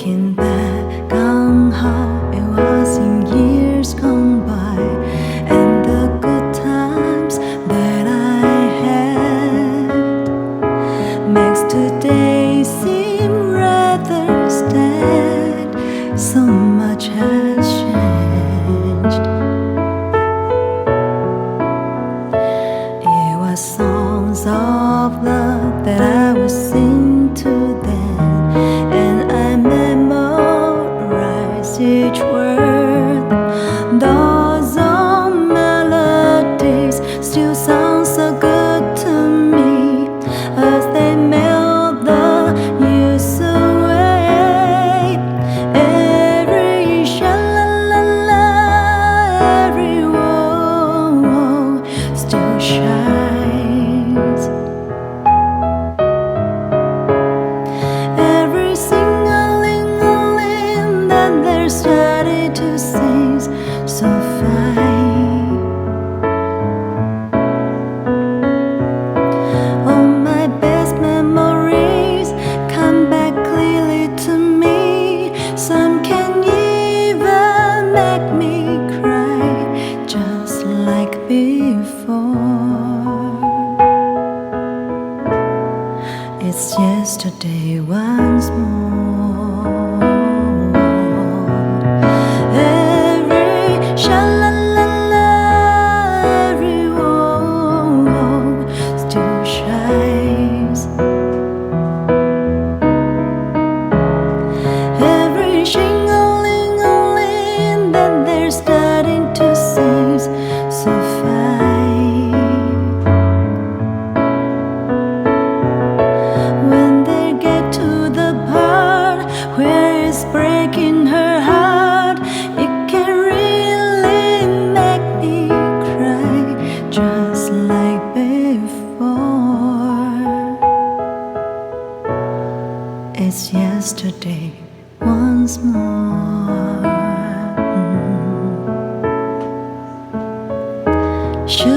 Looking back on how it was in years gone by, and the good times that I had, makes today seem rather sad. So much has changed. It was songs of love that I would sing to them, and I memorize each word. Those old melodies still sound so good to me as they melt the years away. Every sha-la-la-la, every whoa still shines. Every sing-a-ling-a-ling that they're starting to sing so fine. All my best memories come back clearly to me. Some can even make me cry, just like before. It's yesterday once more. Every sha-la-la-la, every whoa still shines. Every shing-a-ling-a-ling that they're starting to sing so fine. When they get to the part where it's breaking her heart, it can really make me cry, just like before. It's yesterday once more. Should